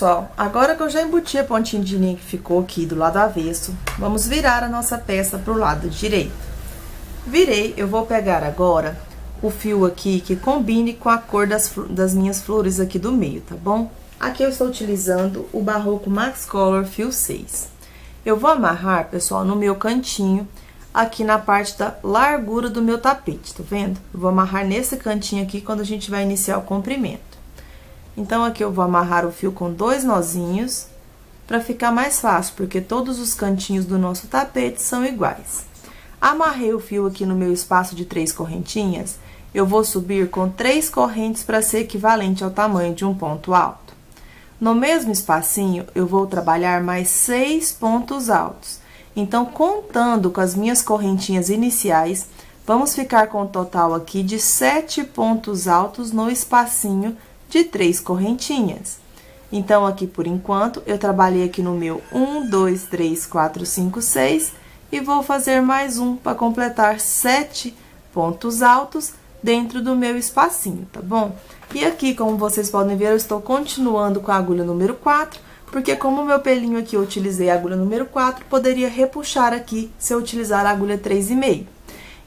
pessoal, agora que eu já embuti a pontinha de linha que ficou aqui do lado avesso, vamos virar a nossa peça pro lado direito. Virei, eu vou pegar agora o fio aqui que combine com a cor das minhas flores aqui do meio, tá bom? Aqui eu estou utilizando o Barroco Max Color fio 6. Eu vou amarrar, pessoal, no meu cantinho, aqui na parte da largura do meu tapete, tá vendo? Eu vou amarrar nesse cantinho aqui quando a gente vai iniciar o comprimento. Então, aqui eu vou amarrar o fio com 2 nozinhos, pra ficar mais fácil, porque todos os cantinhos do nosso tapete são iguais. Amarrei o fio aqui no meu espaço de 3 correntinhas, eu vou subir com 3 correntes para ser equivalente ao tamanho de um ponto alto. No mesmo espacinho, eu vou trabalhar mais 6 pontos altos. Então, contando com as minhas correntinhas iniciais, vamos ficar com um total aqui de 7 pontos altos no espacinho de 3 correntinhas. Então, aqui por enquanto, eu trabalhei aqui no meu 1, 2, 3, 4, 5, 6 e vou fazer mais um para completar 7 pontos altos dentro do meu espacinho, tá bom? E aqui, como vocês podem ver, eu estou continuando com a agulha número 4, porque como o meu pelinho aqui eu utilizei a agulha número 4, poderia repuxar aqui se eu utilizar a agulha 3,5.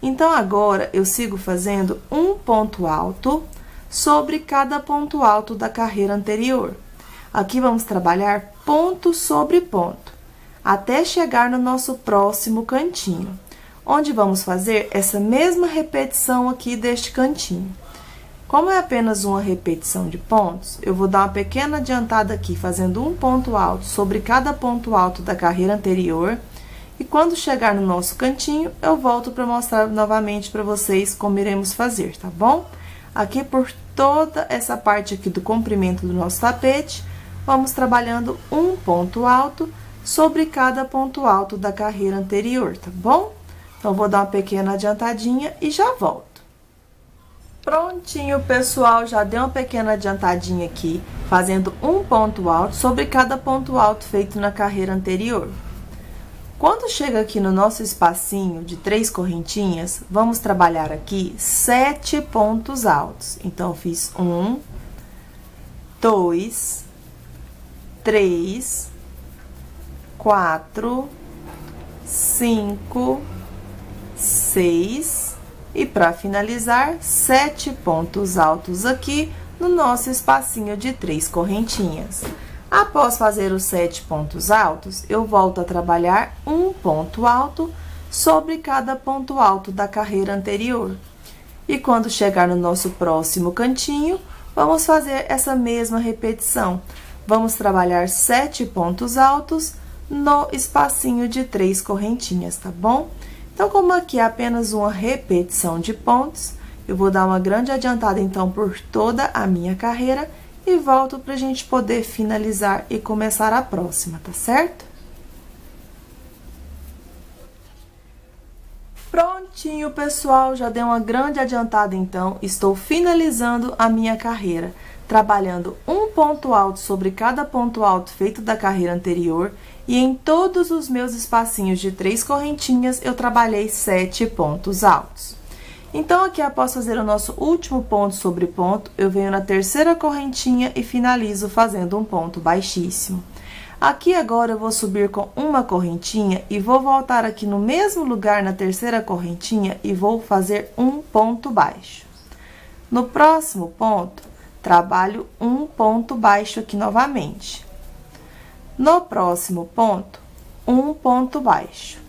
Então, agora, eu sigo fazendo um ponto alto sobre cada ponto alto da carreira anterior. Aqui vamos trabalhar ponto sobre ponto, até chegar no nosso próximo cantinho, onde vamos fazer essa mesma repetição aqui deste cantinho. Como é apenas uma repetição de pontos, eu vou dar uma pequena adiantada aqui, fazendo um ponto alto sobre cada ponto alto da carreira anterior, e quando chegar no nosso cantinho, eu volto para mostrar novamente para vocês como iremos fazer, tá bom? Aqui por toda essa parte aqui do comprimento do nosso tapete, vamos trabalhando um ponto alto sobre cada ponto alto da carreira anterior, tá bom? Então, vou dar uma pequena adiantadinha e já volto. Prontinho, pessoal, já dei uma pequena adiantadinha aqui, fazendo um ponto alto sobre cada ponto alto feito na carreira anterior. Quando chega aqui no nosso espacinho de 3 correntinhas, vamos trabalhar aqui 7 pontos altos. Então, eu fiz 1, 2, 3, 4, 5, 6 e para finalizar, 7 pontos altos aqui no nosso espacinho de 3 correntinhas. Após fazer os 7 pontos altos, eu volto a trabalhar um ponto alto sobre cada ponto alto da carreira anterior. E quando chegar no nosso próximo cantinho, vamos fazer essa mesma repetição. Vamos trabalhar 7 pontos altos no espacinho de 3 correntinhas, tá bom? Então, como aqui é apenas uma repetição de pontos, eu vou dar uma grande adiantada, então, por toda a minha carreira e volto pra gente poder finalizar e começar a próxima, tá certo? Prontinho, pessoal, já dei uma grande adiantada, então, estou finalizando a minha carreira, trabalhando um ponto alto sobre cada ponto alto feito da carreira anterior e em todos os meus espacinhos de 3 correntinhas, eu trabalhei 7 pontos altos. Então, aqui, após fazer o nosso último ponto sobre ponto, eu venho na terceira correntinha e finalizo fazendo um ponto baixíssimo. Aqui, agora, eu vou subir com uma correntinha e vou voltar aqui no mesmo lugar na terceira correntinha e vou fazer um ponto baixo. No próximo ponto, trabalho um ponto baixo aqui novamente. No próximo ponto, um ponto baixo.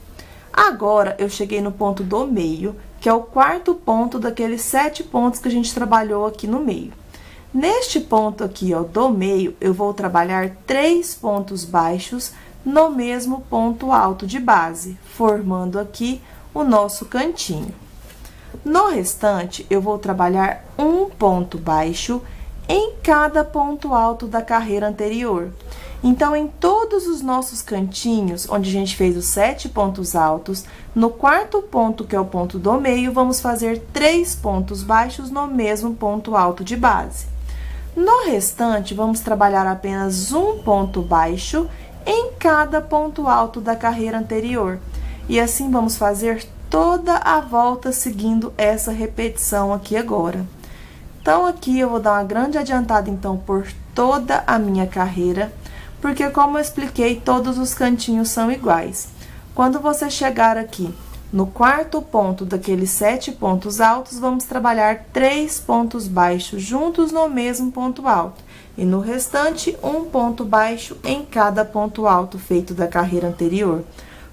Agora, eu cheguei no ponto do meio, que é o quarto ponto daqueles 7 pontos que a gente trabalhou aqui no meio. Neste ponto aqui, ó, do meio, eu vou trabalhar 3 pontos baixos no mesmo ponto alto de base, formando aqui o nosso cantinho. No restante, eu vou trabalhar um ponto baixo em cada ponto alto da carreira anterior. Então, em todos os nossos cantinhos, onde a gente fez os 7 pontos altos, no quarto ponto, que é o ponto do meio, vamos fazer 3 pontos baixos no mesmo ponto alto de base. No restante, vamos trabalhar apenas um ponto baixo em cada ponto alto da carreira anterior. E assim, vamos fazer toda a volta seguindo essa repetição aqui agora. Então, aqui eu vou dar uma grande adiantada, então, por toda a minha carreira, porque como eu expliquei, todos os cantinhos são iguais. Quando você chegar aqui no quarto ponto daqueles 7 pontos altos, vamos trabalhar 3 pontos baixos juntos no mesmo ponto alto. E no restante, um ponto baixo em cada ponto alto feito da carreira anterior.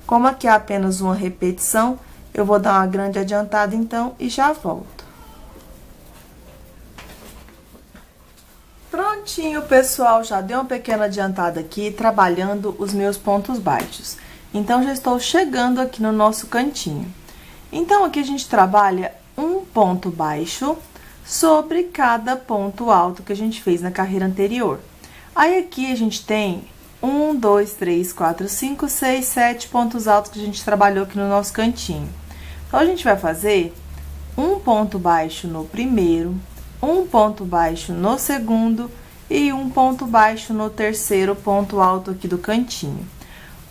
Como aqui é apenas uma repetição, eu vou dar uma grande adiantada então e já volto. Prontinho, pessoal, já dei uma pequena adiantada aqui, trabalhando os meus pontos baixos. Então, já estou chegando aqui no nosso cantinho. Então, aqui a gente trabalha um ponto baixo sobre cada ponto alto que a gente fez na carreira anterior. Aí, aqui a gente tem 1, 2, 3, 4, 5, 6, 7 pontos altos que a gente trabalhou aqui no nosso cantinho. Então, a gente vai fazer um ponto baixo no primeiro, um ponto baixo no segundo e um ponto baixo no terceiro ponto alto aqui do cantinho.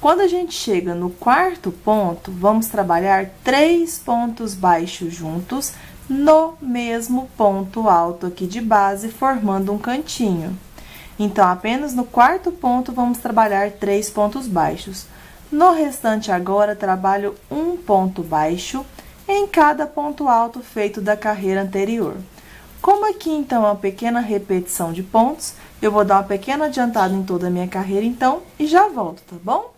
Quando a gente chega no quarto ponto, vamos trabalhar 3 pontos baixos juntos no mesmo ponto alto aqui de base, formando um cantinho. Então, apenas no quarto ponto, vamos trabalhar 3 pontos baixos. No restante, agora, trabalho um ponto baixo em cada ponto alto feito da carreira anterior. Como aqui, então, é uma pequena repetição de pontos, eu vou dar uma pequena adiantada em toda a minha carreira, então, e já volto, tá bom?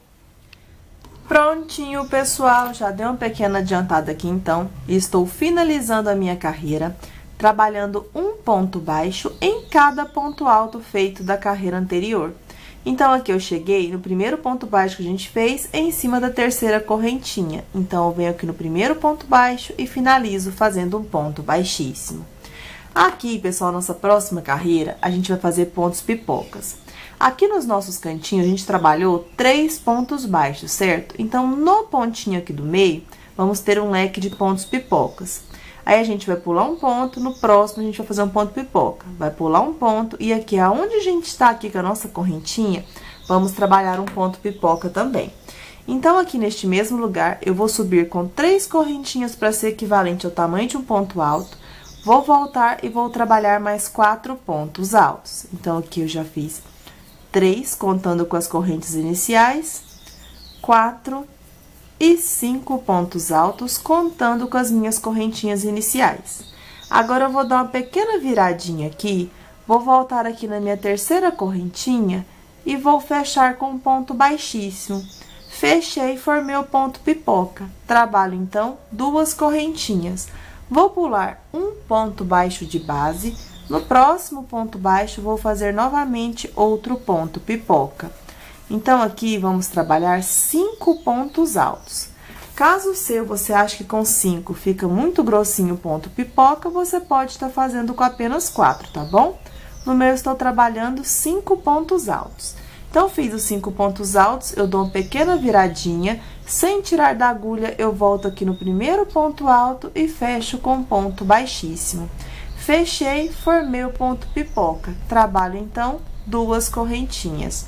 Prontinho, pessoal, já dei uma pequena adiantada aqui, então, e estou finalizando a minha carreira, trabalhando um ponto baixo em cada ponto alto feito da carreira anterior. Então, aqui eu cheguei no primeiro ponto baixo que a gente fez, em cima da terceira correntinha. Então, eu venho aqui no primeiro ponto baixo e finalizo fazendo um ponto baixíssimo. Aqui, pessoal, nossa próxima carreira, a gente vai fazer pontos pipocas. Aqui nos nossos cantinhos, a gente trabalhou 3 pontos baixos, certo? Então, no pontinho aqui do meio, vamos ter um leque de pontos pipocas. Aí, a gente vai pular um ponto, no próximo, a gente vai fazer um ponto pipoca. Vai pular um ponto, e aqui, aonde a gente está aqui com a nossa correntinha, vamos trabalhar um ponto pipoca também. Então, aqui neste mesmo lugar, eu vou subir com 3 correntinhas para ser equivalente ao tamanho de um ponto alto. Vou voltar e vou trabalhar mais 4 pontos altos. Então, aqui eu já fiz 3, contando com as correntes iniciais, 4 e 5 pontos altos, contando com as minhas correntinhas iniciais. Agora, eu vou dar uma pequena viradinha aqui, vou voltar aqui na minha terceira correntinha e vou fechar com um ponto baixíssimo. Fechei e formei o ponto pipoca. Trabalho, então, 2 correntinhas. Vou pular um ponto baixo de base. No próximo ponto baixo, vou fazer novamente outro ponto pipoca. Então, aqui, vamos trabalhar 5 pontos altos. Caso o seu, você ache que com 5 fica muito grossinho o ponto pipoca, você pode estar fazendo com apenas 4, tá bom? No meu, eu estou trabalhando 5 pontos altos. Então, fiz os 5 pontos altos, eu dou uma pequena viradinha, sem tirar da agulha, eu volto aqui no primeiro ponto alto e fecho com um ponto baixíssimo. Fechei, formei o ponto pipoca. Trabalho, então, 2 correntinhas.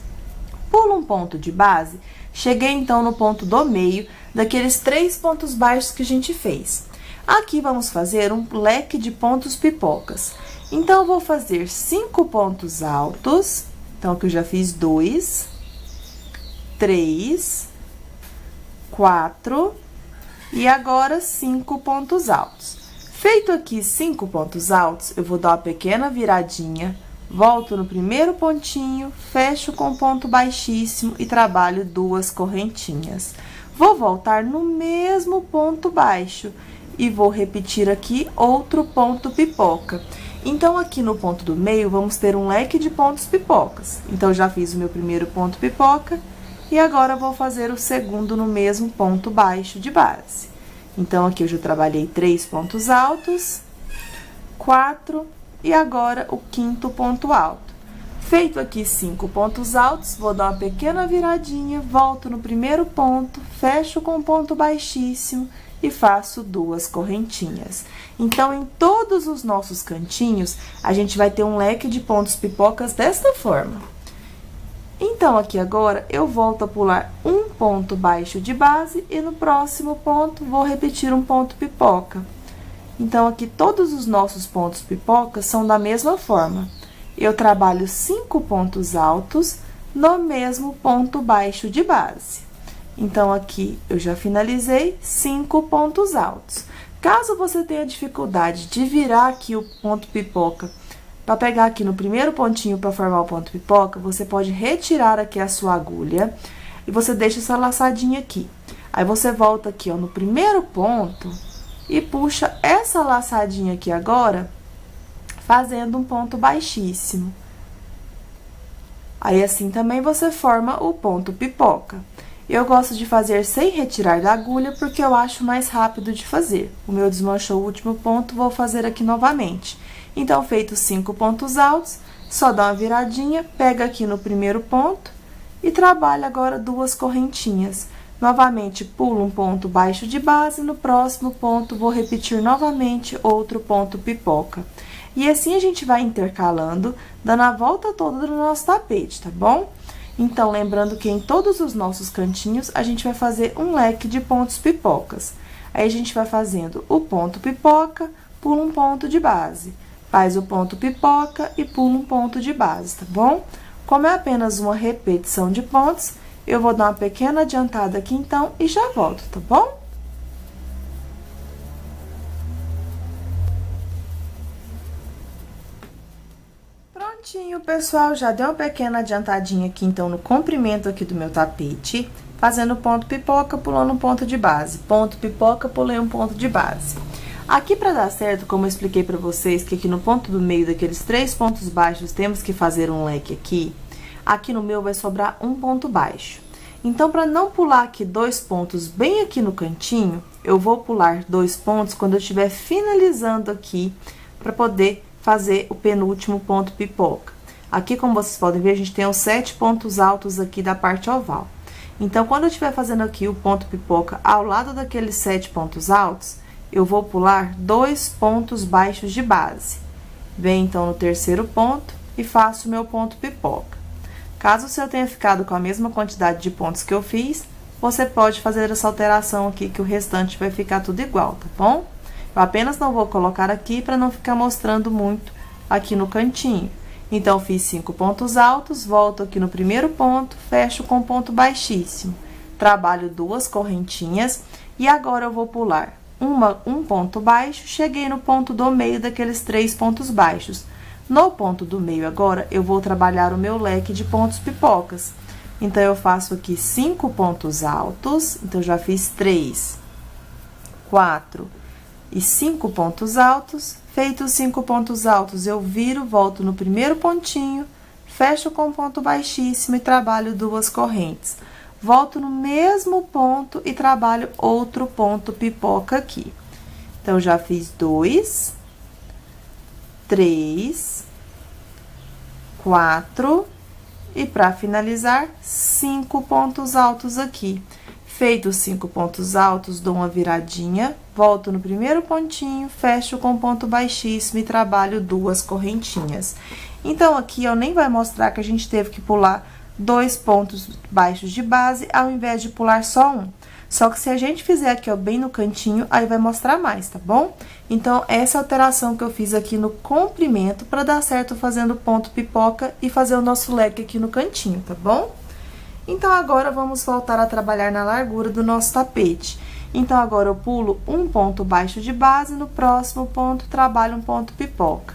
Pulo um ponto de base, cheguei, então, no ponto do meio, daqueles 3 pontos baixos que a gente fez. Aqui, vamos fazer um leque de pontos pipocas. Então, eu vou fazer 5 pontos altos. Então, aqui eu já fiz 2, 3, 4 e agora 5 pontos altos. Feito aqui 5 pontos altos, eu vou dar uma pequena viradinha, volto no primeiro pontinho, fecho com ponto baixíssimo e trabalho 2 correntinhas. Vou voltar no mesmo ponto baixo e vou repetir aqui outro ponto pipoca. Então, aqui no ponto do meio, vamos ter um leque de pontos pipocas. Então, já fiz o meu primeiro ponto pipoca e agora vou fazer o segundo no mesmo ponto baixo de base. Então, aqui eu já trabalhei 3 pontos altos, 4 e agora o 5º ponto alto. Feito aqui 5 pontos altos, vou dar uma pequena viradinha, volto no primeiro ponto, fecho com um ponto baixíssimo e faço 2 correntinhas. Então, em todos os nossos cantinhos, a gente vai ter um leque de pontos pipocas desta forma. Então, aqui agora, eu volto a pular um ponto baixo de base e no próximo ponto, vou repetir um ponto pipoca. Então, aqui, todos os nossos pontos pipocas são da mesma forma. eu trabalho 5 pontos altos no mesmo ponto baixo de base. Então, aqui eu já finalizei 5 pontos altos. Caso você tenha dificuldade de virar aqui o ponto pipoca, para pegar aqui no primeiro pontinho para formar o ponto pipoca, você pode retirar aqui a sua agulha e você deixa essa laçadinha aqui. Aí, você volta aqui, ó, no primeiro ponto e puxa essa laçadinha aqui agora, fazendo um ponto baixíssimo. Aí, assim também você forma o ponto pipoca. Eu gosto de fazer sem retirar da agulha, porque eu acho mais rápido de fazer. O meu desmanchou o último ponto, vou fazer aqui novamente. Então, feitos 5 pontos altos, só dá uma viradinha, pega aqui no primeiro ponto e trabalha agora 2 correntinhas. Novamente, pulo um ponto baixo de base, no próximo ponto, vou repetir novamente outro ponto pipoca. E assim a gente vai intercalando, dando a volta toda do nosso tapete, tá bom? Então, lembrando que em todos os nossos cantinhos, a gente vai fazer um leque de pontos pipocas. Aí, a gente vai fazendo o ponto pipoca, pula um ponto de base. Faz o ponto pipoca e pula um ponto de base, tá bom? Como é apenas uma repetição de pontos, eu vou dar uma pequena adiantada aqui, então, e já volto, tá bom? Prontinho, pessoal, já deu uma pequena adiantadinha aqui, então, no comprimento aqui do meu tapete, fazendo ponto pipoca, pulando um ponto de base. Ponto pipoca, pulei um ponto de base. Aqui, pra dar certo, como eu expliquei pra vocês, que aqui no ponto do meio daqueles 3 pontos baixos, temos que fazer um leque aqui no meu vai sobrar um ponto baixo. Então, pra não pular aqui 2 pontos bem aqui no cantinho, eu vou pular 2 pontos quando eu estiver finalizando aqui, pra poder fazer o penúltimo ponto pipoca. Aqui, como vocês podem ver, a gente tem os 7 pontos altos aqui da parte oval. Então, quando eu estiver fazendo aqui o ponto pipoca ao lado daqueles 7 pontos altos, eu vou pular 2 pontos baixos de base. Venho, então, no terceiro ponto e faço o meu ponto pipoca. Caso você tenha ficado com a mesma quantidade de pontos que eu fiz, você pode fazer essa alteração aqui, que o restante vai ficar tudo igual, tá bom? Eu apenas não vou colocar aqui para não ficar mostrando muito aqui no cantinho. Então, fiz 5 pontos altos, volto aqui no primeiro ponto, fecho com ponto baixíssimo. Trabalho 2 correntinhas e agora eu vou pular um ponto baixo, cheguei no ponto do meio daqueles 3 pontos baixos. No ponto do meio agora, eu vou trabalhar o meu leque de pontos pipocas. Então, eu faço aqui 5 pontos altos, então, já fiz 3, 4 e 5 pontos altos. Feitos 5 pontos altos, eu viro, volto no primeiro pontinho, fecho com ponto baixíssimo e trabalho 2 correntes. Volto no mesmo ponto e trabalho outro ponto pipoca aqui. Então, já fiz 2, 3, 4 e para finalizar, 5 pontos altos aqui. Feitos 5 pontos altos, dou uma viradinha, volto no primeiro pontinho, fecho com ponto baixíssimo e trabalho 2 correntinhas. Então, aqui, ó, nem vai mostrar que a gente teve que pular 2 pontos baixos de base, ao invés de pular só um. Só que se a gente fizer aqui, ó, bem no cantinho, aí vai mostrar mais, tá bom? Então, essa alteração que eu fiz aqui no comprimento, para dar certo fazendo ponto pipoca e fazer o nosso leque aqui no cantinho, tá bom? Então, agora, vamos voltar a trabalhar na largura do nosso tapete. Então, agora, eu pulo um ponto baixo de base, no próximo ponto, trabalho um ponto pipoca.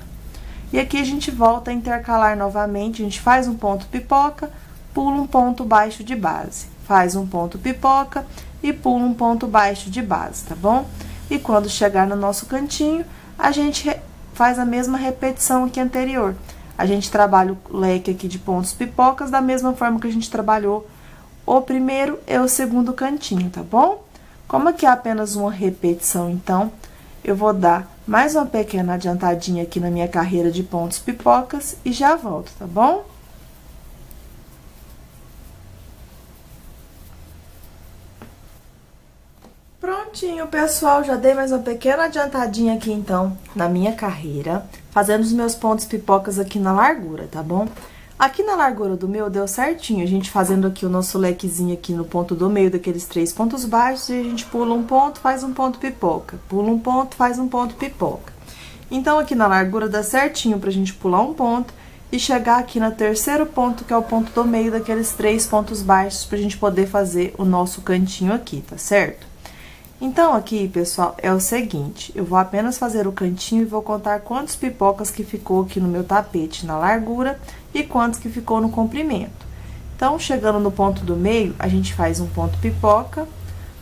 E aqui, a gente volta a intercalar novamente, a gente faz um ponto pipoca, pula um ponto baixo de base. Faz um ponto pipoca e pula um ponto baixo de base, tá bom? E quando chegar no nosso cantinho, a gente faz a mesma repetição aqui anterior. A gente trabalha o leque aqui de pontos pipocas da mesma forma que a gente trabalhou o primeiro e o segundo cantinho, tá bom? Como aqui é apenas uma repetição, então, eu vou dar mais uma pequena adiantadinha aqui na minha carreira de pontos pipocas e já volto, tá bom? Prontinho, pessoal, já dei mais uma pequena adiantadinha aqui, então, na minha carreira, fazendo os meus pontos pipocas aqui na largura, tá bom? Aqui na largura do meu, deu certinho, a gente fazendo aqui o nosso lequezinho aqui no ponto do meio daqueles 3 pontos baixos, e a gente pula um ponto, faz um ponto pipoca, pula um ponto, faz um ponto pipoca. Então, aqui na largura dá certinho pra gente pular um ponto e chegar aqui no terceiro ponto, que é o ponto do meio daqueles 3 pontos baixos, pra gente poder fazer o nosso cantinho aqui, tá certo? Então, aqui, pessoal, é o seguinte, eu vou apenas fazer o cantinho e vou contar quantas pipocas que ficou aqui no meu tapete na largura e quantos que ficou no comprimento. Então, chegando no ponto do meio, a gente faz um ponto pipoca,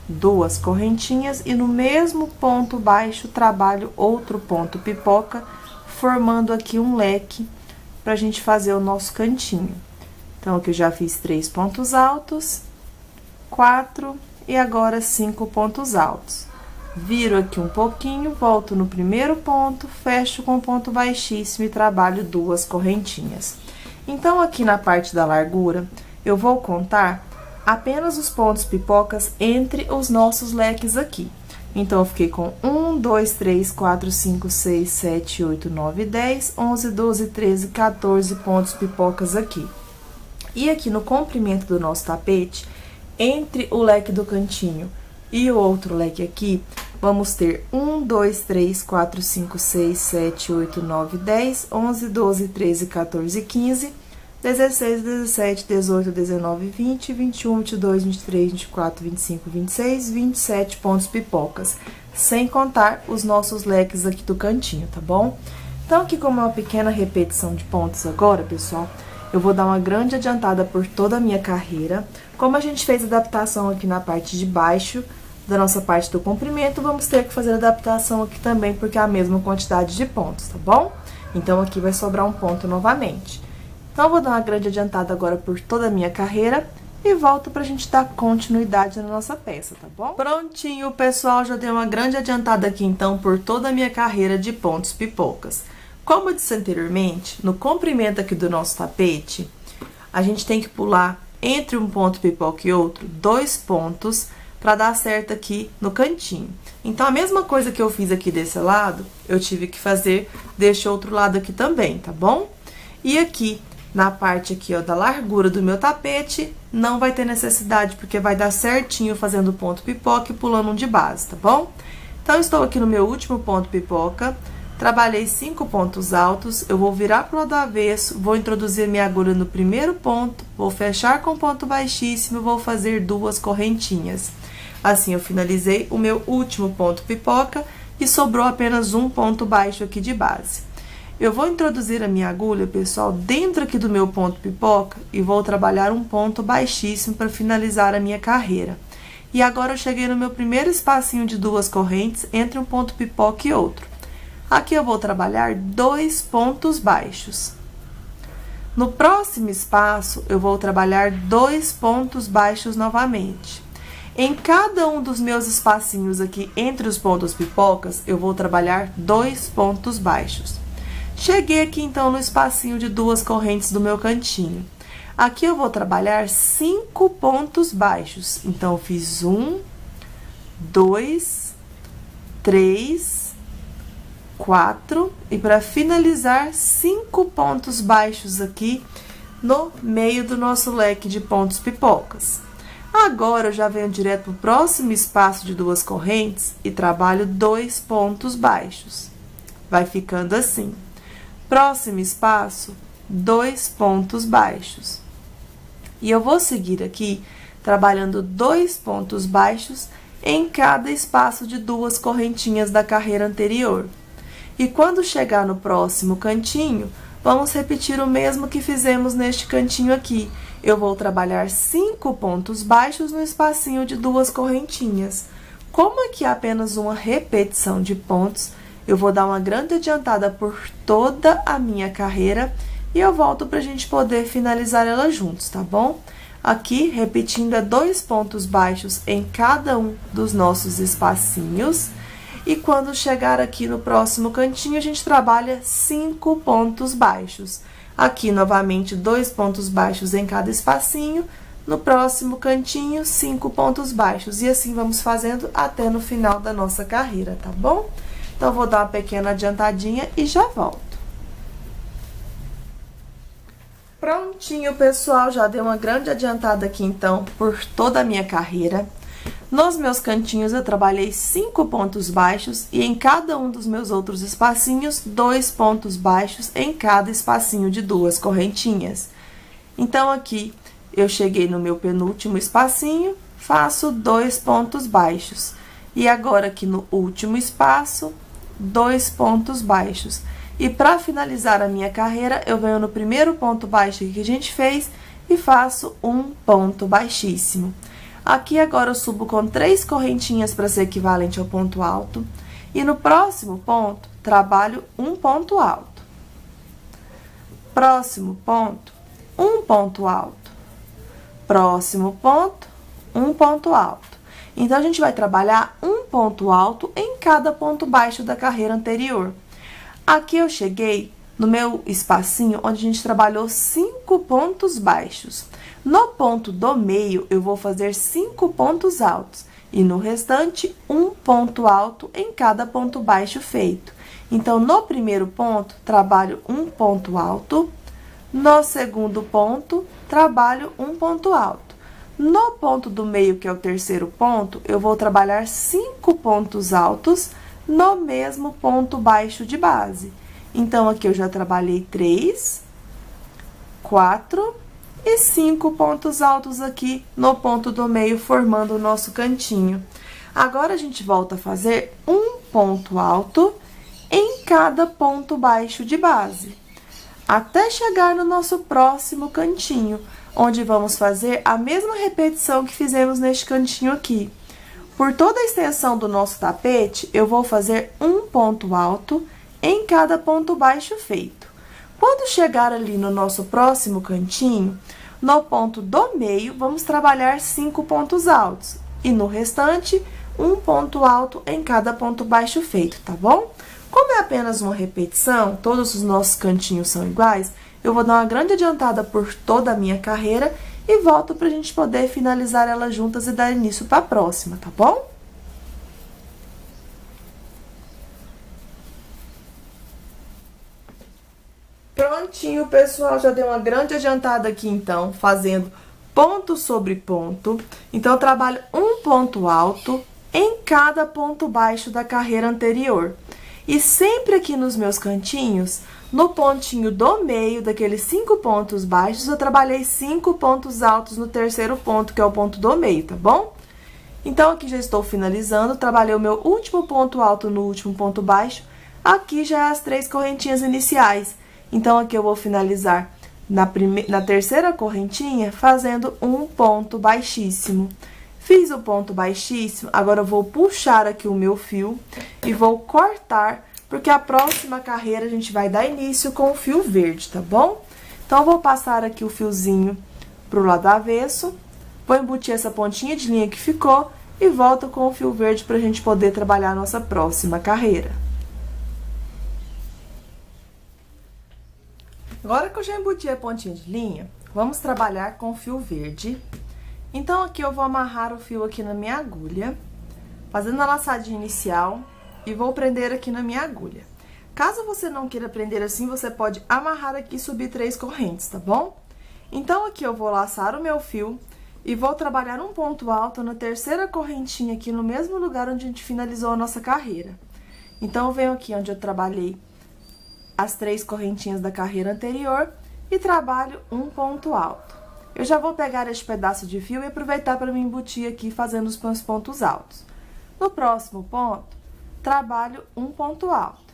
2 correntinhas e no mesmo ponto baixo trabalho outro ponto pipoca, formando aqui um leque pra gente fazer o nosso cantinho. Então, aqui eu já fiz 3 pontos altos, 4 e agora 5 pontos altos. Viro aqui um pouquinho, volto no primeiro ponto, fecho com ponto baixíssimo e trabalho 2 correntinhas. Então, aqui na parte da largura, eu vou contar apenas os pontos pipocas entre os nossos leques aqui. Então, eu fiquei com 1, 2, 3, 4, 5, 6, 7, 8, 9, 10, 11, 12, 13, 14 pontos pipocas aqui. E aqui no comprimento do nosso tapete, entre o leque do cantinho e o outro leque aqui, vamos ter 1, 2, 3, 4, 5, 6, 7, 8, 9, 10, 11, 12, 13, 14, 15, 16, 17, 18, 19, 20, 21, 22, 23, 24, 25, 26, 27 pontos pipocas, sem contar os nossos leques aqui do cantinho, tá bom? Então, aqui como é uma pequena repetição de pontos agora, pessoal, eu vou dar uma grande adiantada por toda a minha carreira. Como a gente fez adaptação aqui na parte de baixo da nossa parte do comprimento, vamos ter que fazer adaptação aqui também, porque é a mesma quantidade de pontos, tá bom? Então, aqui vai sobrar um ponto novamente. Então, eu vou dar uma grande adiantada agora por toda a minha carreira e volto pra gente dar continuidade na nossa peça, tá bom? Prontinho, pessoal, já dei uma grande adiantada aqui, então, por toda a minha carreira de pontos pipocas. Como eu disse anteriormente, no comprimento aqui do nosso tapete, a gente tem que pular entre um ponto pipoca e outro, 2 pontos, pra dar certo aqui no cantinho. Então, a mesma coisa que eu fiz aqui desse lado, eu tive que fazer deste outro lado aqui também, tá bom? E aqui, na parte aqui, ó, da largura do meu tapete, não vai ter necessidade, porque vai dar certinho fazendo ponto pipoca e pulando um de base, tá bom? Então, estou aqui no meu último ponto pipoca, trabalhei 5 pontos altos, eu vou virar pro lado avesso, vou introduzir minha agulha no primeiro ponto, vou fechar com ponto baixíssimo, vou fazer 2 correntinhas. Assim, eu finalizei o meu último ponto pipoca e sobrou apenas um ponto baixo aqui de base. Eu vou introduzir a minha agulha, pessoal, dentro aqui do meu ponto pipoca e vou trabalhar um ponto baixíssimo para finalizar a minha carreira. E agora eu cheguei no meu primeiro espacinho de 2 correntes entre um ponto pipoca e outro. Aqui eu vou trabalhar 2 pontos baixos. No próximo espaço, eu vou trabalhar 2 pontos baixos novamente. Em cada um dos meus espacinhos aqui entre os pontos pipocas, eu vou trabalhar 2 pontos baixos. Cheguei aqui, então, no espacinho de 2 correntes do meu cantinho. Aqui eu vou trabalhar 5 pontos baixos. Então, eu fiz 1, 2, 3, 4, e para finalizar, 5 pontos baixos aqui no meio do nosso leque de pontos pipocas. Agora, eu já venho direto pro próximo espaço de 2 correntes e trabalho 2 pontos baixos. Vai ficando assim. Próximo espaço, 2 pontos baixos. E eu vou seguir aqui, trabalhando 2 pontos baixos em cada espaço de 2 correntinhas da carreira anterior. E quando chegar no próximo cantinho, vamos repetir o mesmo que fizemos neste cantinho aqui. Eu vou trabalhar 5 pontos baixos no espacinho de 2 correntinhas. Como aqui é apenas uma repetição de pontos, eu vou dar uma grande adiantada por toda a minha carreira e eu volto pra gente poder finalizar ela juntos, tá bom? Aqui, repetindo, é 2 pontos baixos em cada um dos nossos espacinhos. E quando chegar aqui no próximo cantinho, a gente trabalha 5 pontos baixos. Aqui, novamente, 2 pontos baixos em cada espacinho. No próximo cantinho, 5 pontos baixos. E assim vamos fazendo até no final da nossa carreira, tá bom? Então, vou dar uma pequena adiantadinha e já volto. Prontinho, pessoal, já dei uma grande adiantada aqui, então, por toda a minha carreira. Nos meus cantinhos, eu trabalhei 5 pontos baixos e em cada um dos meus outros espacinhos, 2 pontos baixos em cada espacinho de 2 correntinhas. Então, aqui, eu cheguei no meu penúltimo espacinho, faço 2 pontos baixos. E agora, aqui no último espaço, 2 pontos baixos. E para finalizar a minha carreira, eu venho no primeiro ponto baixo que a gente fez e faço um ponto baixíssimo. Aqui agora eu subo com 3 correntinhas para ser equivalente ao ponto alto. E no próximo ponto, trabalho um ponto alto. Próximo ponto, um ponto alto. Próximo ponto, um ponto alto. Então, a gente vai trabalhar um ponto alto em cada ponto baixo da carreira anterior. Aqui eu cheguei no meu espacinho onde a gente trabalhou 5 pontos baixos. No ponto do meio, eu vou fazer 5 pontos altos. E no restante, um ponto alto em cada ponto baixo feito. Então, no primeiro ponto, trabalho um ponto alto. No segundo ponto, trabalho um ponto alto. No ponto do meio, que é o terceiro ponto, eu vou trabalhar 5 pontos altos no mesmo ponto baixo de base. Então, aqui eu já trabalhei 3, 4 e 5 pontos altos aqui no ponto do meio, formando o nosso cantinho. Agora, a gente volta a fazer um ponto alto em cada ponto baixo de base, até chegar no nosso próximo cantinho, onde vamos fazer a mesma repetição que fizemos neste cantinho aqui. Por toda a extensão do nosso tapete, eu vou fazer um ponto alto em cada ponto baixo feito. Quando chegar ali no nosso próximo cantinho, no ponto do meio, vamos trabalhar 5 pontos altos. E no restante, um ponto alto em cada ponto baixo feito, tá bom? Como é apenas uma repetição, todos os nossos cantinhos são iguais, eu vou dar uma grande adiantada por toda a minha carreira e volto pra gente poder finalizar elas juntas e dar início para a próxima, tá bom? Prontinho, pessoal, já dei uma grande adiantada aqui, então, fazendo ponto sobre ponto. Então, eu trabalho um ponto alto em cada ponto baixo da carreira anterior. E sempre aqui nos meus cantinhos, no pontinho do meio daqueles 5 pontos baixos, eu trabalhei 5 pontos altos no terceiro ponto, que é o ponto do meio, tá bom? Então, aqui já estou finalizando, trabalhei o meu último ponto alto no último ponto baixo. Aqui já as 3 correntinhas iniciais. Então, aqui eu vou finalizar na terceira correntinha, fazendo um ponto baixíssimo. Fiz o ponto baixíssimo, agora eu vou puxar aqui o meu fio e vou cortar, porque a próxima carreira a gente vai dar início com o fio verde, tá bom? Então, eu vou passar aqui o fiozinho pro lado avesso, vou embutir essa pontinha de linha que ficou e volto com o fio verde pra gente poder trabalhar a nossa próxima carreira. Agora que eu já embuti a pontinha de linha, vamos trabalhar com o fio verde. Então, aqui eu vou amarrar o fio aqui na minha agulha, fazendo a laçadinha inicial, e vou prender aqui na minha agulha. Caso você não queira prender assim, você pode amarrar aqui e subir 3 correntes, tá bom? Então, aqui eu vou laçar o meu fio e vou trabalhar um ponto alto na terceira correntinha aqui no mesmo lugar onde a gente finalizou a nossa carreira. Então, eu venho aqui onde eu trabalhei as 3 correntinhas da carreira anterior e trabalho um ponto alto. Eu já vou pegar este pedaço de fio e aproveitar para me embutir aqui fazendo os meus pontos altos. No próximo ponto, trabalho um ponto alto.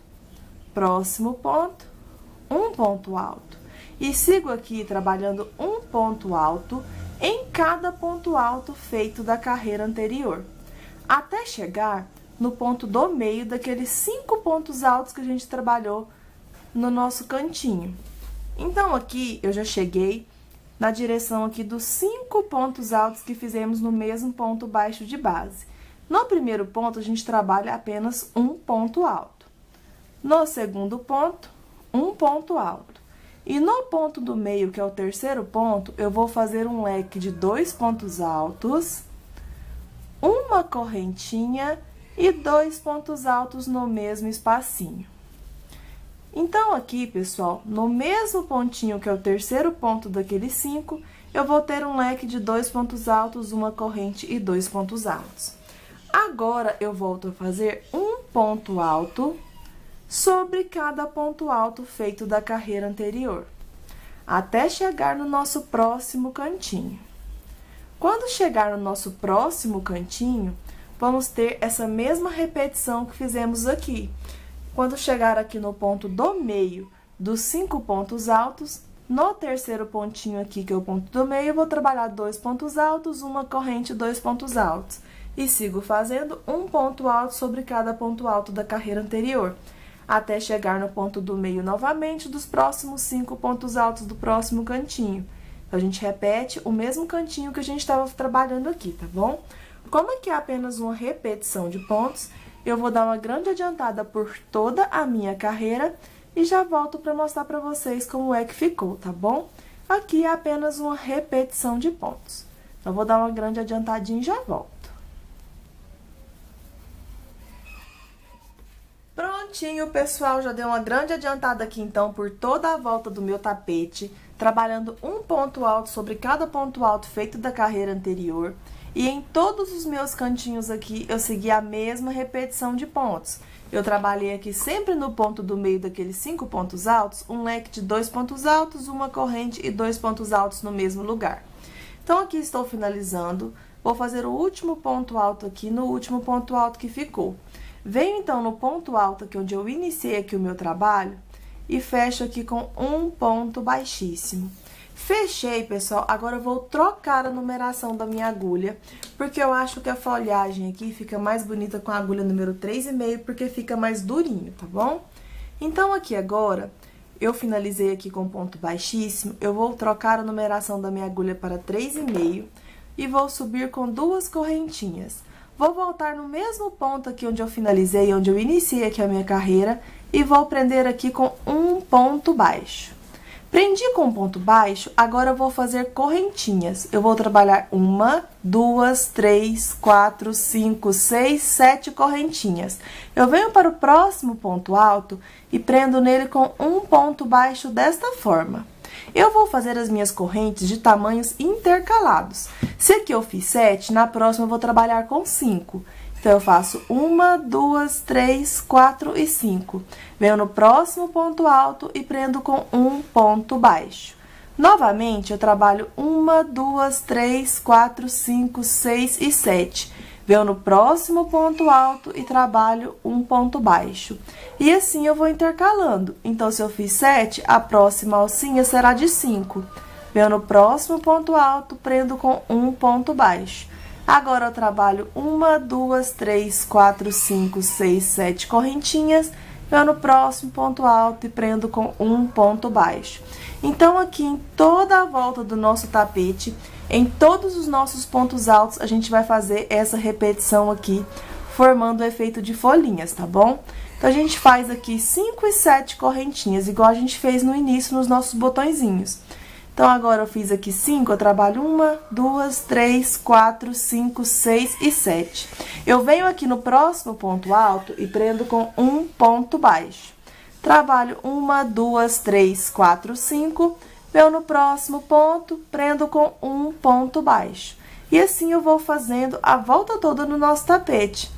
Próximo ponto, um ponto alto. E sigo aqui trabalhando um ponto alto em cada ponto alto feito da carreira anterior, até chegar no ponto do meio daqueles 5 pontos altos que a gente trabalhou no nosso cantinho. Então, aqui eu já cheguei na direção aqui dos 5 pontos altos que fizemos no mesmo ponto baixo de base. No primeiro ponto, a gente trabalha apenas um ponto alto. No segundo ponto, um ponto alto. E no ponto do meio, que é o terceiro ponto, eu vou fazer um leque de 2 pontos altos, uma correntinha e 2 pontos altos no mesmo espacinho. Então, aqui, pessoal, no mesmo pontinho que é o terceiro ponto daqueles 5, eu vou ter um leque de 2 pontos altos, uma corrente e 2 pontos altos. Agora, eu volto a fazer um ponto alto sobre cada ponto alto feito da carreira anterior, até chegar no nosso próximo cantinho. Quando chegar no nosso próximo cantinho, vamos ter essa mesma repetição que fizemos aqui. Quando chegar aqui no ponto do meio dos 5 pontos altos, no terceiro pontinho aqui, que é o ponto do meio, eu vou trabalhar 2 pontos altos, uma corrente e 2 pontos altos. E sigo fazendo um ponto alto sobre cada ponto alto da carreira anterior, até chegar no ponto do meio novamente dos próximos 5 pontos altos do próximo cantinho. Então, a gente repete o mesmo cantinho que a gente estava trabalhando aqui, tá bom? Como aqui é apenas uma repetição de pontos, eu vou dar uma grande adiantada por toda a minha carreira e já volto para mostrar para vocês como é que ficou, tá bom? Aqui é apenas uma repetição de pontos. Então, vou dar uma grande adiantadinha e já volto. Prontinho, pessoal, já deu uma grande adiantada aqui, então, por toda a volta do meu tapete, trabalhando um ponto alto sobre cada ponto alto feito da carreira anterior. E em todos os meus cantinhos aqui, eu segui a mesma repetição de pontos. Eu trabalhei aqui sempre no ponto do meio daqueles 5 pontos altos, um leque de 2 pontos altos, uma corrente e 2 pontos altos no mesmo lugar. Então, aqui estou finalizando, vou fazer o último ponto alto aqui no último ponto alto que ficou. Venho, então, no ponto alto aqui onde eu iniciei aqui o meu trabalho e fecho aqui com um ponto baixíssimo. Fechei, pessoal, agora eu vou trocar a numeração da minha agulha, porque eu acho que a folhagem aqui fica mais bonita com a agulha número 3,5, porque fica mais durinho, tá bom? Então, aqui agora, eu finalizei aqui com ponto baixíssimo, eu vou trocar a numeração da minha agulha para 3,5 e vou subir com 2 correntinhas. Vou voltar no mesmo ponto aqui onde eu finalizei, onde eu iniciei aqui a minha carreira, e vou prender aqui com um ponto baixo. Prendi com um ponto baixo, agora eu vou fazer correntinhas. Eu vou trabalhar 1, 2, 3, 4, 5, 6, 7 correntinhas. Eu venho para o próximo ponto alto e prendo nele com um ponto baixo desta forma. Eu vou fazer as minhas correntes de tamanhos intercalados. Se aqui eu fiz 7, na próxima eu vou trabalhar com 5. Então, eu faço 1, 2, 3, 4 e 5. Venho no próximo ponto alto e prendo com um ponto baixo. Novamente, eu trabalho 1, 2, 3, 4, 5, 6 e 7. Venho no próximo ponto alto e trabalho um ponto baixo. E assim eu vou intercalando. Então, se eu fiz 7, a próxima alcinha será de 5. Venho no próximo ponto alto, prendo com um ponto baixo. Agora, eu trabalho 1, 2, 3, 4, 5, 6, 7 correntinhas. Venho no próximo ponto alto e prendo com um ponto baixo. Então, aqui em toda a volta do nosso tapete, em todos os nossos pontos altos, a gente vai fazer essa repetição aqui, formando o efeito de folhinhas, tá bom? Então, a gente faz aqui 5 e 7 correntinhas, igual a gente fez no início nos nossos botõezinhos. Então, agora eu fiz aqui 5, eu trabalho 1, 2, 3, 4, 5, 6 e 7. Eu venho aqui no próximo ponto alto e prendo com um ponto baixo. Trabalho 1, 2, 3, 4, 5... Venho no próximo ponto, prendo com um ponto baixo. E assim eu vou fazendo a volta toda no nosso tapete.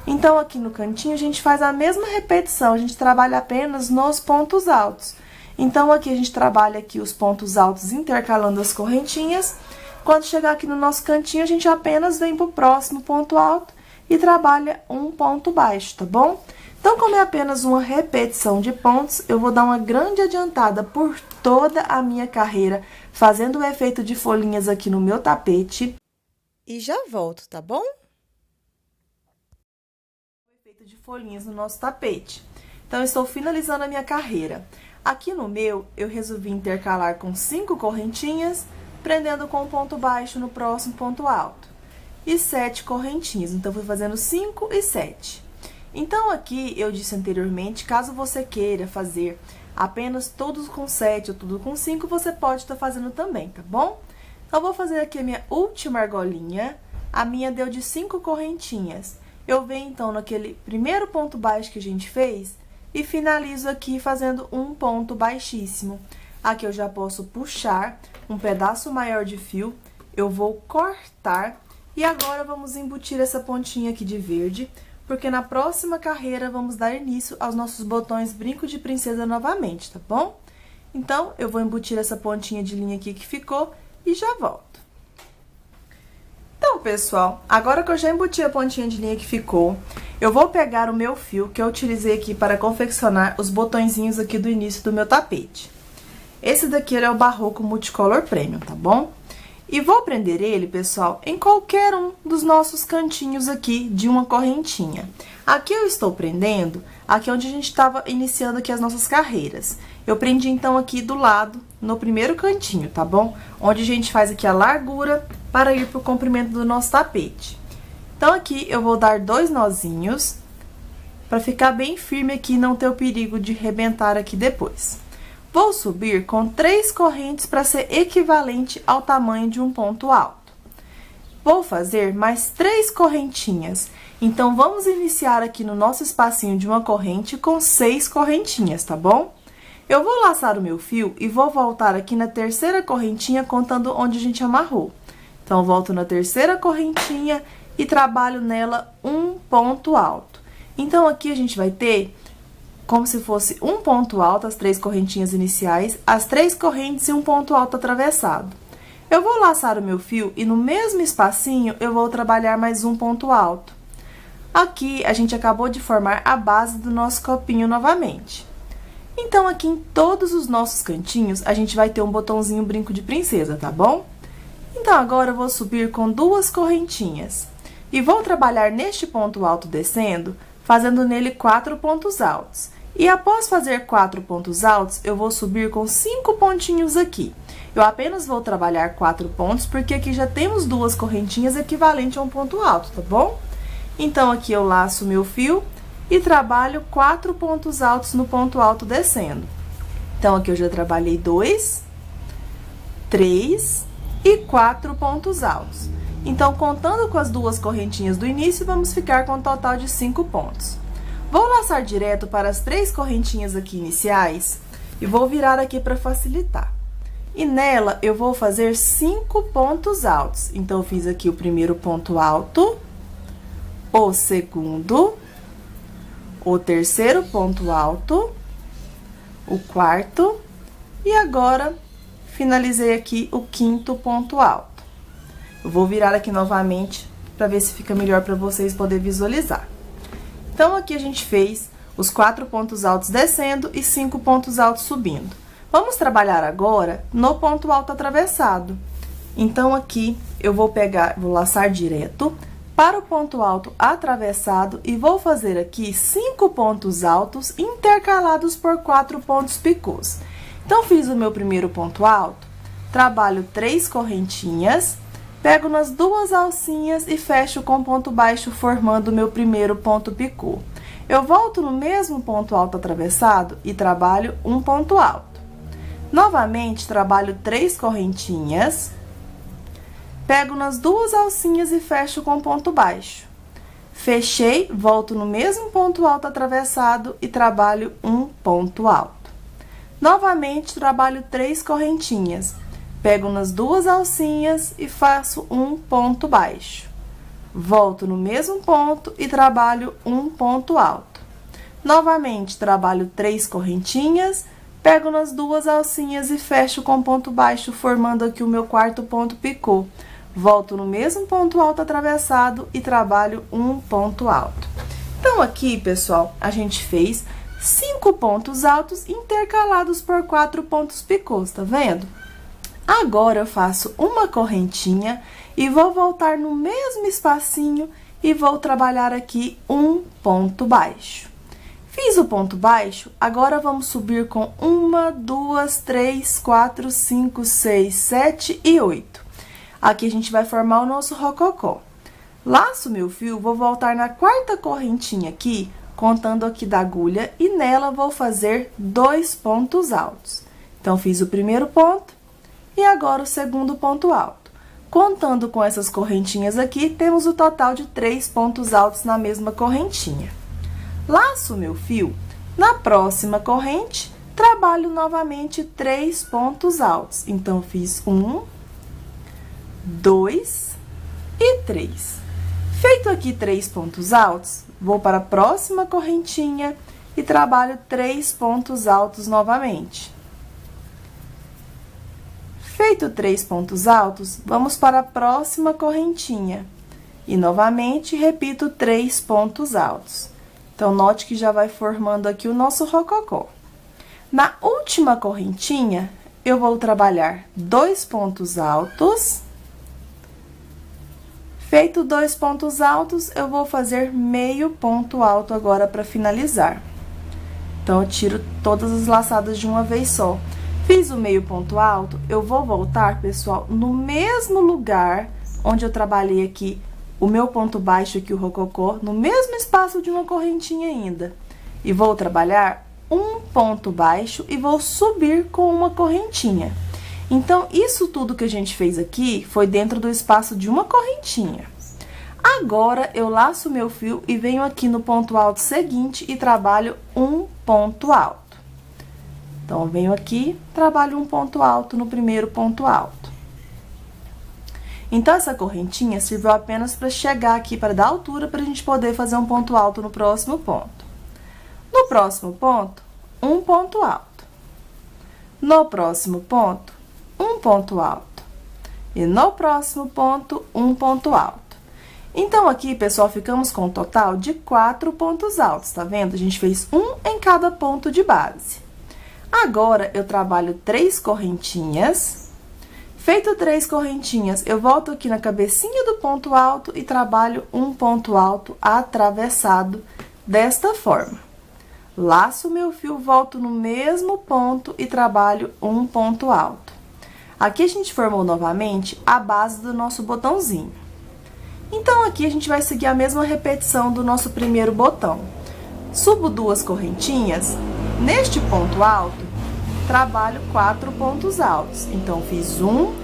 Então, aqui no cantinho, a gente faz a mesma repetição, a gente trabalha apenas nos pontos altos. Então, aqui a gente trabalha aqui os pontos altos intercalando as correntinhas. Quando chegar aqui no nosso cantinho, a gente apenas vem pro próximo ponto alto e trabalha um ponto baixo, tá bom? Então, como é apenas uma repetição de pontos, eu vou dar uma grande adiantada por toda a minha carreira, fazendo o efeito de folhinhas aqui no meu tapete. E já volto, tá bom? O efeito de folhinhas no nosso tapete. Então, eu estou finalizando a minha carreira. Aqui no meu, eu resolvi intercalar com 5 correntinhas, prendendo com um ponto baixo no próximo ponto alto. E 7 correntinhas, então, fui fazendo 5 e 7. Então, aqui, eu disse anteriormente, caso você queira fazer apenas todos com 7 ou tudo com 5, você pode estar fazendo também, tá bom? Então, eu vou fazer aqui a minha última argolinha, a minha deu de 5 correntinhas. Eu venho, então, naquele primeiro ponto baixo que a gente fez e finalizo aqui fazendo um ponto baixíssimo. Aqui eu já posso puxar um pedaço maior de fio, eu vou cortar e agora vamos embutir essa pontinha aqui de verde, porque na próxima carreira vamos dar início aos nossos botões brinco de princesa novamente, tá bom? Então, eu vou embutir essa pontinha de linha aqui que ficou e já volto. Então, pessoal, agora que eu já embuti a pontinha de linha que ficou, eu vou pegar o meu fio que eu utilizei aqui para confeccionar os botõezinhos aqui do início do meu tapete. Esse daqui ele é o Barroco Multicolor Premium, tá bom? E vou prender ele, pessoal, em qualquer um dos nossos cantinhos aqui de uma correntinha. Aqui eu estou prendendo, aqui onde a gente estava iniciando aqui as nossas carreiras. Eu prendi, então, aqui do lado, no primeiro cantinho, tá bom? Onde a gente faz aqui a largura para ir pro comprimento do nosso tapete. Então, aqui eu vou dar 2 nozinhos, para ficar bem firme aqui e não ter o perigo de rebentar aqui depois. Vou subir com 3 correntes para ser equivalente ao tamanho de um ponto alto. Vou fazer mais 3 correntinhas. Então, vamos iniciar aqui no nosso espacinho de uma corrente com 6 correntinhas, tá bom? Eu vou laçar o meu fio e vou voltar aqui na terceira correntinha, contando onde a gente amarrou. Então, volto na terceira correntinha e trabalho nela um ponto alto. Então, aqui a gente vai ter como se fosse um ponto alto, as 3 correntinhas iniciais, as 3 correntes e um ponto alto atravessado. Eu vou laçar o meu fio e no mesmo espacinho eu vou trabalhar mais um ponto alto. Aqui a gente acabou de formar a base do nosso copinho novamente. Então, aqui em todos os nossos cantinhos, a gente vai ter um botãozinho brinco de princesa, tá bom? Então, agora eu vou subir com 2 correntinhas. E vou trabalhar neste ponto alto descendo, fazendo nele 4 pontos altos. E após fazer 4 pontos altos, eu vou subir com 5 pontinhos aqui. Eu apenas vou trabalhar 4 pontos, porque aqui já temos 2 correntinhas equivalente a um ponto alto, tá bom? Então, aqui eu laço o meu fio e trabalho 4 pontos altos no ponto alto descendo. Então, aqui eu já trabalhei 2, 3 e 4 pontos altos. Então, contando com as 2 correntinhas do início, vamos ficar com um total de 5 pontos. Vou laçar direto para as 3 correntinhas aqui iniciais e vou virar aqui para facilitar. E nela, eu vou fazer 5 pontos altos. Então, eu fiz aqui o primeiro ponto alto, o segundo, o terceiro ponto alto, o quarto e agora finalizei aqui o 5º ponto alto. Eu vou virar aqui novamente para ver se fica melhor para vocês poderem visualizar. Então, aqui a gente fez os 4 pontos altos descendo e 5 pontos altos subindo. Vamos trabalhar agora no ponto alto atravessado. Então, aqui eu vou laçar direto para o ponto alto atravessado e vou fazer aqui 5 pontos altos intercalados por 4 pontos picôs. Então, fiz o meu primeiro ponto alto, trabalho 3 correntinhas, pego nas 2 alcinhas e fecho com ponto baixo, formando o meu primeiro ponto picô. Eu volto no mesmo ponto alto atravessado e trabalho um ponto alto. Novamente, trabalho 3 correntinhas, pego nas 2 alcinhas e fecho com ponto baixo. Fechei, volto no mesmo ponto alto atravessado e trabalho um ponto alto. Novamente, trabalho 3 correntinhas, pego nas 2 alcinhas e faço um ponto baixo. Volto no mesmo ponto e trabalho um ponto alto. Novamente, trabalho 3 correntinhas, pego nas 2 alcinhas e fecho com ponto baixo, formando aqui o meu 4º ponto picô. Volto no mesmo ponto alto atravessado e trabalho um ponto alto. Então, aqui, pessoal, a gente fez 5 pontos altos intercalados por 4 pontos picôs, tá vendo? Agora, eu faço uma correntinha e vou voltar no mesmo espacinho e vou trabalhar aqui um ponto baixo. Fiz o ponto baixo, agora vamos subir com 1, 2, 3, 4, 5, 6, 7 e 8. Aqui a gente vai formar o nosso rococó. Laço meu fio, vou voltar na 4ª correntinha aqui, contando aqui da agulha, e nela vou fazer 2 pontos altos. Então, fiz o primeiro ponto e agora o segundo ponto alto. Contando com essas correntinhas aqui, temos o total de 3 pontos altos na mesma correntinha. Laço meu fio, na próxima corrente, trabalho novamente 3 pontos altos. Então, fiz 1, 2 e 3. Feito aqui 3 pontos altos, vou para a próxima correntinha e trabalho 3 pontos altos novamente. Feito 3 pontos altos, vamos para a próxima correntinha. E, novamente, repito 3 pontos altos. Então, note que já vai formando aqui o nosso rococó. Na última correntinha, eu vou trabalhar 2 pontos altos. Feito 2 pontos altos, eu vou fazer meio ponto alto agora para finalizar. Então, eu tiro todas as laçadas de uma vez só. Fiz o meio ponto alto, eu vou voltar, pessoal, no mesmo lugar onde eu trabalhei aqui o meu ponto baixo aqui, o rococó, no mesmo espaço de uma correntinha ainda. E vou trabalhar um ponto baixo e vou subir com uma correntinha. Então, isso tudo que a gente fez aqui foi dentro do espaço de uma correntinha. Agora, eu laço meu fio e venho aqui no ponto alto seguinte e trabalho um ponto alto. Então, eu venho aqui, trabalho um ponto alto no primeiro ponto alto. Então, essa correntinha serviu apenas para chegar aqui, para dar altura, para a gente poder fazer um ponto alto no próximo ponto. No próximo ponto, um ponto alto. No próximo ponto, um ponto alto. E no próximo ponto, um ponto alto. Então, aqui, pessoal, ficamos com um total de 4 pontos altos, tá vendo? A gente fez um em cada ponto de base. Agora, eu trabalho 3 correntinhas. Feito 3 correntinhas, eu volto aqui na cabecinha do ponto alto e trabalho um ponto alto atravessado desta forma. Laço meu fio, volto no mesmo ponto e trabalho um ponto alto. Aqui a gente formou novamente a base do nosso botãozinho. Então, aqui a gente vai seguir a mesma repetição do nosso primeiro botão. Subo 2 correntinhas, neste ponto alto, trabalho 4 pontos altos. Então, fiz 1,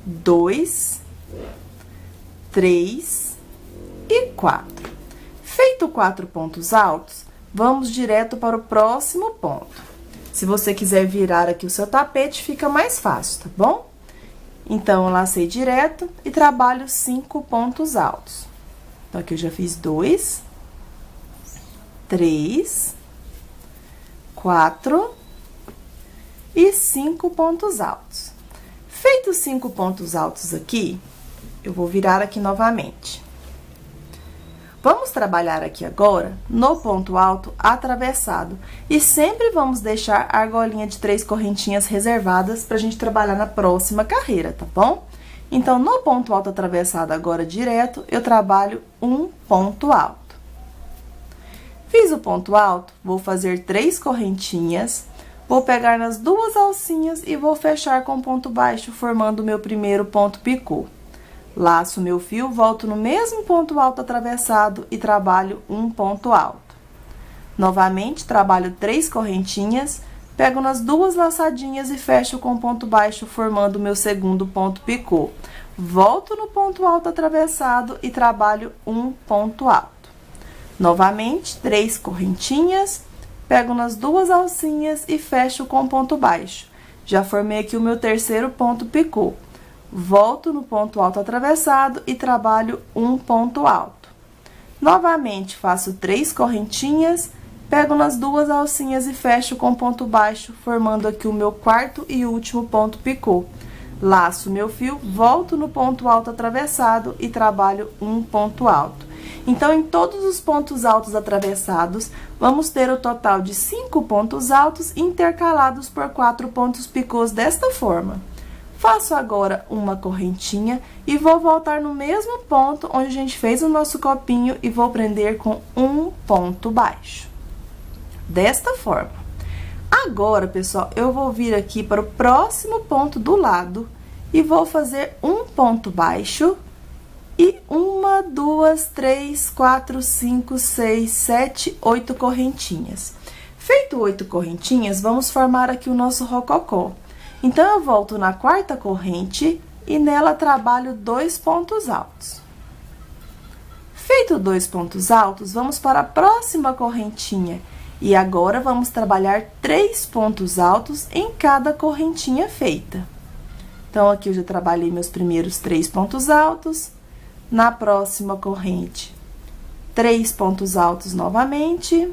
2, 3 e 4. Feito 4 pontos altos, vamos direto para o próximo ponto. Se você quiser virar aqui o seu tapete, fica mais fácil, tá bom? Então, eu lacei direto e trabalho 5 pontos altos. Então, aqui eu já fiz 2, 3, 4 e 5 pontos altos. Feitos 5 pontos altos aqui, eu vou virar aqui novamente. Vamos trabalhar aqui agora no ponto alto atravessado. E sempre vamos deixar a argolinha de 3 correntinhas reservadas pra gente trabalhar na próxima carreira, tá bom? Então, no ponto alto atravessado agora direto, eu trabalho um ponto alto. Fiz o ponto alto, vou fazer 3 correntinhas. Vou pegar nas 2 alcinhas e vou fechar com ponto baixo, formando o meu primeiro ponto picô. Laço meu fio, volto no mesmo ponto alto atravessado e trabalho um ponto alto. Novamente, trabalho 3 correntinhas, pego nas 2 laçadinhas e fecho com ponto baixo, formando o meu segundo ponto picô. Volto no ponto alto atravessado e trabalho um ponto alto. Novamente, 3 correntinhas, pego nas 2 alcinhas e fecho com ponto baixo. Já formei aqui o meu terceiro ponto picô. Volto no ponto alto atravessado e trabalho um ponto alto. Novamente, faço 3 correntinhas, pego nas 2 alcinhas e fecho com ponto baixo, formando aqui o meu quarto e último ponto picô. Laço meu fio, volto no ponto alto atravessado e trabalho um ponto alto. Então, em todos os pontos altos atravessados, vamos ter o total de 5 pontos altos intercalados por 4 pontos picôs desta forma. Faço agora uma correntinha e vou voltar no mesmo ponto onde a gente fez o nosso copinho e vou prender com um ponto baixo. Desta forma. Agora, pessoal, eu vou vir aqui para o próximo ponto do lado e vou fazer um ponto baixo. E 1, 2, 3, 4, 5, 6, 7, 8 correntinhas. Feito 8 correntinhas, vamos formar aqui o nosso rococó. Então, eu volto na 4ª corrente e nela trabalho 2 pontos altos. Feito 2 pontos altos, vamos para a próxima correntinha. E agora, vamos trabalhar 3 pontos altos em cada correntinha feita. Então, aqui eu já trabalhei meus primeiros 3 pontos altos. Na próxima corrente, 3 pontos altos novamente.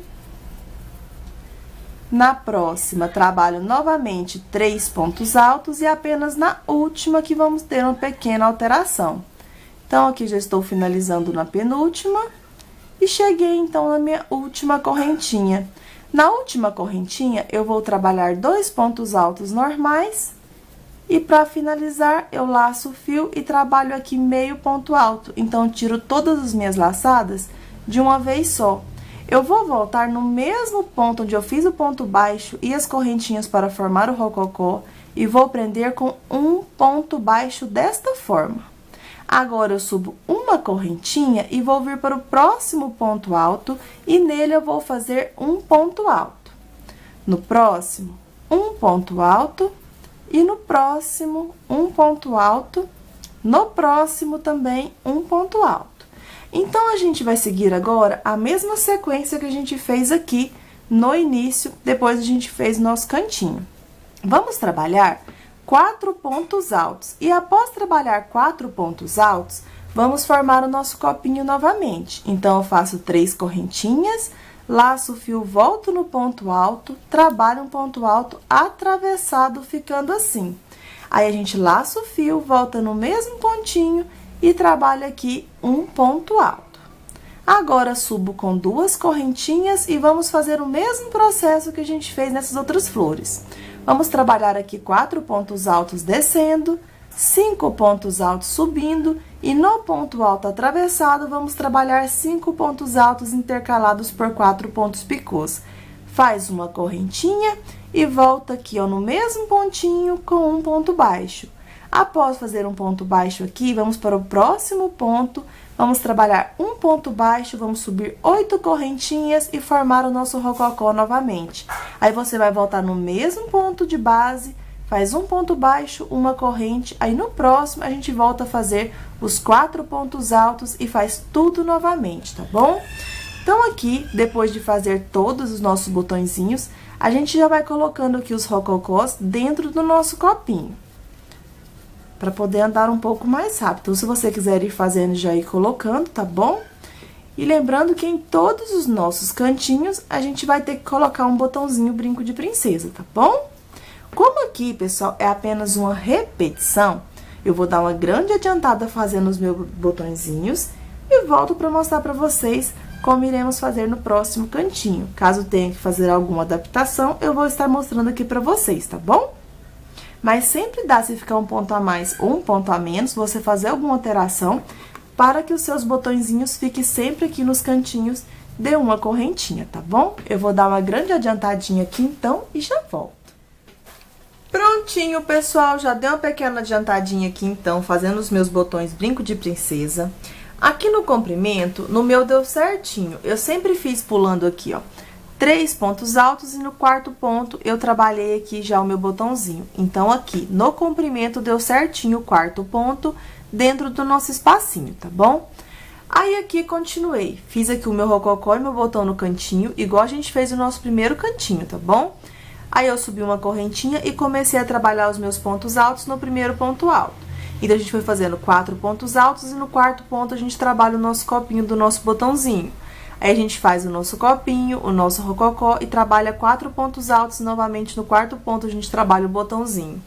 Na próxima, trabalho novamente 3 pontos altos e apenas na última que vamos ter uma pequena alteração. Então, aqui já estou finalizando na penúltima e cheguei, então, na minha última correntinha. Na última correntinha, eu vou trabalhar 2 pontos altos normais e, para finalizar, eu laço o fio e trabalho aqui meio ponto alto. Então, tiro todas as minhas laçadas de uma vez só. Eu vou voltar no mesmo ponto onde eu fiz o ponto baixo e as correntinhas para formar o rococó e vou prender com um ponto baixo desta forma. Agora, eu subo uma correntinha e vou vir para o próximo ponto alto e nele eu vou fazer um ponto alto. No próximo, um ponto alto e no próximo, um ponto alto. No próximo também, um ponto alto. Então, a gente vai seguir agora a mesma sequência que a gente fez aqui no início, depois a gente fez o nosso cantinho. Vamos trabalhar 4 pontos altos. E após trabalhar 4 pontos altos, vamos formar o nosso copinho novamente. Então, eu faço 3 correntinhas, laço o fio, volto no ponto alto, trabalho um ponto alto atravessado, ficando assim. Aí, a gente laça o fio, volta no mesmo pontinho e trabalha aqui um ponto alto. Agora, subo com 2 correntinhas e vamos fazer o mesmo processo que a gente fez nessas outras flores. Vamos trabalhar aqui 4 pontos altos descendo, 5 pontos altos subindo e no ponto alto atravessado, vamos trabalhar 5 pontos altos intercalados por 4 pontos picôs. Faz uma correntinha e volta aqui, ó, no mesmo pontinho com um ponto baixo. Após fazer um ponto baixo aqui, vamos para o próximo ponto, vamos trabalhar um ponto baixo, vamos subir 8 correntinhas e formar o nosso rococó novamente. Aí, você vai voltar no mesmo ponto de base, faz um ponto baixo, uma corrente, aí no próximo a gente volta a fazer os 4 pontos altos e faz tudo novamente, tá bom? Então, aqui, depois de fazer todos os nossos botõezinhos, a gente já vai colocando aqui os rococós dentro do nosso copinho, para poder andar um pouco mais rápido. Então, se você quiser ir fazendo, já ir colocando, tá bom? E lembrando que em todos os nossos cantinhos, a gente vai ter que colocar um botãozinho brinco de princesa, tá bom? Como aqui, pessoal, é apenas uma repetição, eu vou dar uma grande adiantada fazendo os meus botõezinhos e volto para mostrar para vocês como iremos fazer no próximo cantinho. Caso tenha que fazer alguma adaptação, eu vou estar mostrando aqui para vocês, tá bom? Mas sempre dá, se ficar um ponto a mais ou um ponto a menos, você fazer alguma alteração para que os seus botõezinhos fiquem sempre aqui nos cantinhos de uma correntinha, tá bom? Eu vou dar uma grande adiantadinha aqui, então, e já volto. Prontinho, pessoal, já dei uma pequena adiantadinha aqui, então, fazendo os meus botões brinco de princesa. Aqui no comprimento, no meu deu certinho, eu sempre fiz pulando aqui, ó, 3 pontos altos e no 4º ponto eu trabalhei aqui já o meu botãozinho. Então, aqui no comprimento deu certinho o 4º ponto dentro do nosso espacinho, tá bom? Aí, aqui continuei, fiz aqui o meu rococó e meu botão no cantinho, igual a gente fez o nosso primeiro cantinho, tá bom? Aí, eu subi uma correntinha e comecei a trabalhar os meus pontos altos no primeiro ponto alto. Então, a gente foi fazendo 4 pontos altos e no 4º ponto a gente trabalha o nosso copinho do nosso botãozinho. Aí, a gente faz o nosso copinho, o nosso rococó e trabalha 4 pontos altos. Novamente, no 4º ponto, a gente trabalha o botãozinho.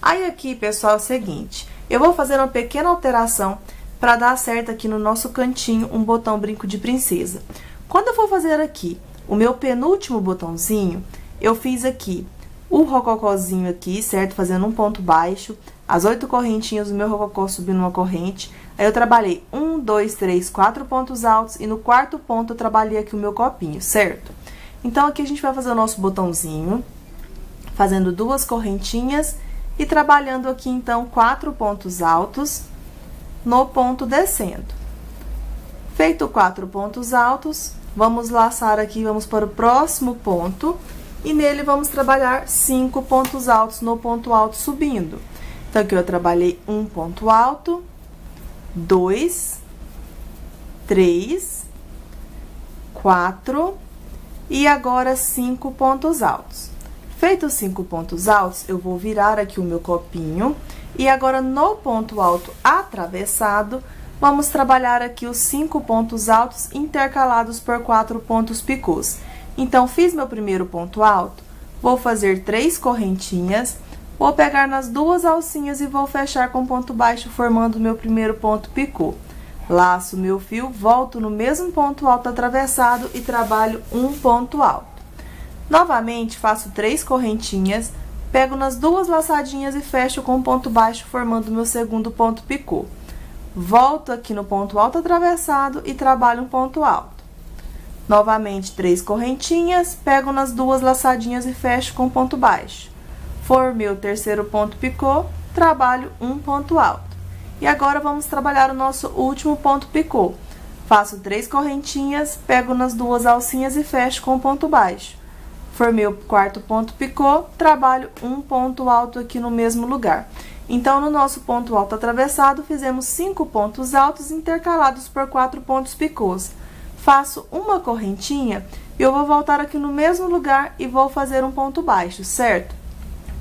Aí, aqui, pessoal, é o seguinte, eu vou fazer uma pequena alteração para dar certo aqui no nosso cantinho um botão brinco de princesa. Quando eu for fazer aqui o meu penúltimo botãozinho, eu fiz aqui o rococózinho aqui, certo? Fazendo um ponto baixo, as 8 correntinhas do meu rococó subindo uma corrente. Aí, eu trabalhei 1, 2, 3, 4 pontos altos e no 4º ponto eu trabalhei aqui o meu copinho, certo? Então, aqui a gente vai fazer o nosso botãozinho, fazendo 2 correntinhas e trabalhando aqui, então, 4 pontos altos no ponto descendo. Feito 4 pontos altos, vamos laçar aqui, vamos para o próximo ponto e nele vamos trabalhar 5 pontos altos no ponto alto subindo. Então, aqui eu trabalhei um ponto alto, 2, 3, 4, e agora 5 pontos altos. Feitos 5 pontos altos, eu vou virar aqui o meu copinho e agora no ponto alto atravessado, vamos trabalhar aqui os 5 pontos altos intercalados por 4 pontos picôs. Então, fiz meu primeiro ponto alto, vou fazer 3 correntinhas, vou pegar nas 2 alcinhas e vou fechar com ponto baixo, formando meu primeiro ponto picô. Laço meu fio, volto no mesmo ponto alto atravessado e trabalho um ponto alto. Novamente, faço 3 correntinhas, pego nas 2 laçadinhas e fecho com ponto baixo, formando meu segundo ponto picô. Volto aqui no ponto alto atravessado e trabalho um ponto alto. Novamente, 3 correntinhas, pego nas 2 laçadinhas e fecho com ponto baixo. Formei o terceiro ponto picô, trabalho um ponto alto. E agora, vamos trabalhar o nosso último ponto picô. Faço 3 correntinhas, pego nas 2 alcinhas e fecho com ponto baixo. Formei o quarto ponto picô, trabalho um ponto alto aqui no mesmo lugar. Então, no nosso ponto alto atravessado, fizemos 5 pontos altos intercalados por 4 pontos picôs. Faço uma correntinha e eu vou voltar aqui no mesmo lugar e vou fazer um ponto baixo, certo?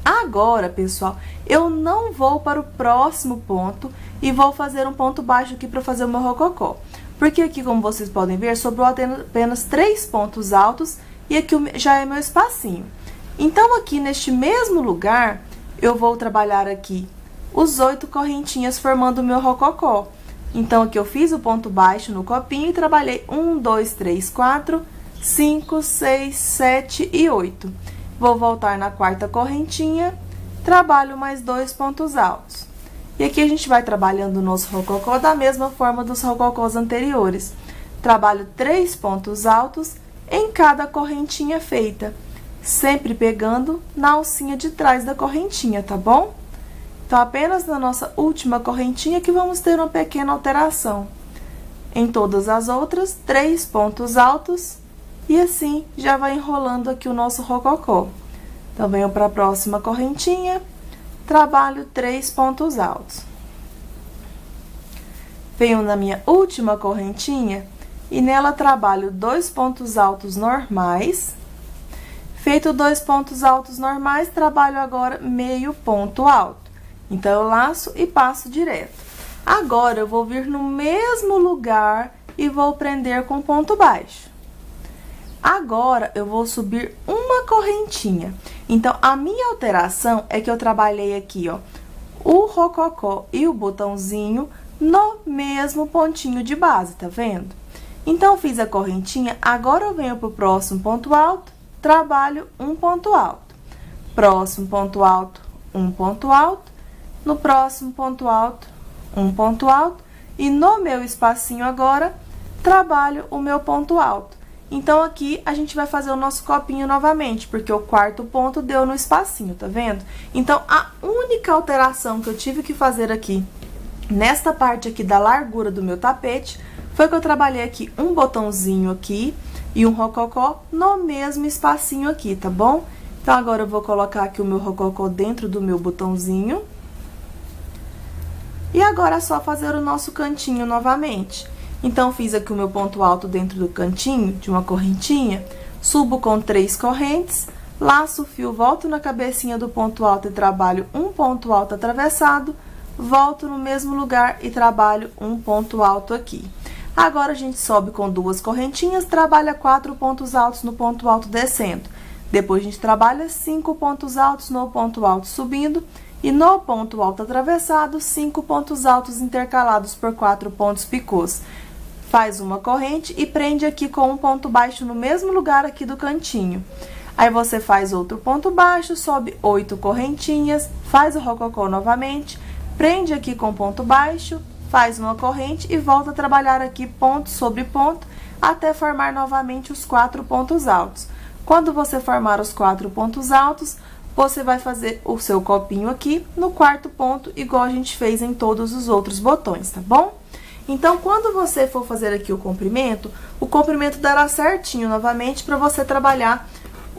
Agora, pessoal, eu não vou para o próximo ponto e vou fazer um ponto baixo aqui para fazer o meu rococó. Porque aqui, como vocês podem ver, sobrou apenas 3 pontos altos e aqui já é meu espacinho. Então, aqui neste mesmo lugar, eu vou trabalhar aqui os 8 correntinhas formando o meu rococó. Então, aqui eu fiz o ponto baixo no copinho e trabalhei 1, 2, 3, 4, 5, 6, 7 e 8. Vou voltar na quarta correntinha, trabalho mais 2 pontos altos. E aqui a gente vai trabalhando o nosso rococó da mesma forma dos rococós anteriores. Trabalho 3 pontos altos em cada correntinha feita, sempre pegando na alcinha de trás da correntinha, tá bom? Então, apenas na nossa última correntinha que vamos ter uma pequena alteração. Em todas as outras, 3 pontos altos e assim já vai enrolando aqui o nosso rococó. Então, venho para a próxima correntinha, trabalho 3 pontos altos. Venho na minha última correntinha e nela trabalho 2 pontos altos normais. Feito 2 pontos altos normais, trabalho agora meio ponto alto. Então, eu laço e passo direto. Agora, eu vou vir no mesmo lugar e vou prender com ponto baixo. Agora, eu vou subir uma correntinha. Então, a minha alteração é que eu trabalhei aqui, ó, o rococó e o botãozinho no mesmo pontinho de base, tá vendo? Então, eu fiz a correntinha, agora eu venho pro próximo ponto alto, trabalho um ponto alto. Próximo ponto alto, um ponto alto. No próximo ponto alto, um ponto alto. E no meu espacinho agora, trabalho o meu ponto alto. Então, aqui, a gente vai fazer o nosso copinho novamente, porque o quarto ponto deu no espacinho, tá vendo? Então, a única alteração que eu tive que fazer aqui, nesta parte aqui da largura do meu tapete, foi que eu trabalhei aqui um botãozinho aqui e um rococó no mesmo espacinho aqui, tá bom? Então, agora eu vou colocar aqui o meu rococó dentro do meu botãozinho. E agora é só fazer o nosso cantinho novamente. Então, fiz aqui o meu ponto alto dentro do cantinho de uma correntinha, subo com 3 correntes, laço o fio, volto na cabecinha do ponto alto e trabalho um ponto alto atravessado, volto no mesmo lugar e trabalho um ponto alto aqui. Agora, a gente sobe com 2 correntinhas, trabalha 4 pontos altos no ponto alto descendo. Depois, a gente trabalha 5 pontos altos no ponto alto subindo e no ponto alto atravessado, 5 pontos altos intercalados por 4 pontos picôs. Faz uma corrente e prende aqui com um ponto baixo no mesmo lugar aqui do cantinho. Aí, você faz outro ponto baixo, sobe 8 correntinhas, faz o rococó novamente, prende aqui com ponto baixo, faz uma corrente e volta a trabalhar aqui ponto sobre ponto, até formar novamente os 4 pontos altos. Quando você formar os 4 pontos altos, você vai fazer o seu copinho aqui no quarto ponto, igual a gente fez em todos os outros botões, tá bom? Então, quando você for fazer aqui o comprimento dará certinho novamente para você trabalhar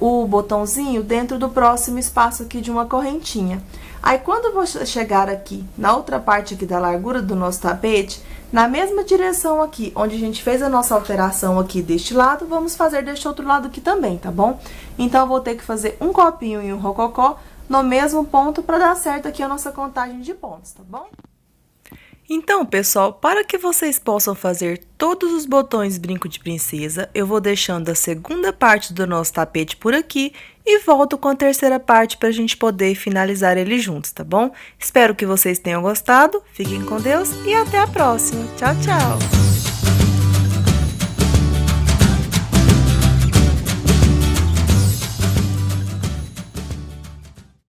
o botãozinho dentro do próximo espaço aqui de uma correntinha. Aí, quando eu vou chegar aqui, na outra parte aqui da largura do nosso tapete, na mesma direção aqui, onde a gente fez a nossa alteração aqui deste lado, vamos fazer deste outro lado aqui também, tá bom? Então, eu vou ter que fazer um copinho e um rococó no mesmo ponto para dar certo aqui a nossa contagem de pontos, tá bom? Então, pessoal, para que vocês possam fazer todos os botões brinco de princesa, eu vou deixando a segunda parte do nosso tapete por aqui e volto com a terceira parte para a gente poder finalizar ele juntos, tá bom? Espero que vocês tenham gostado, fiquem com Deus e até a próxima. Tchau, tchau!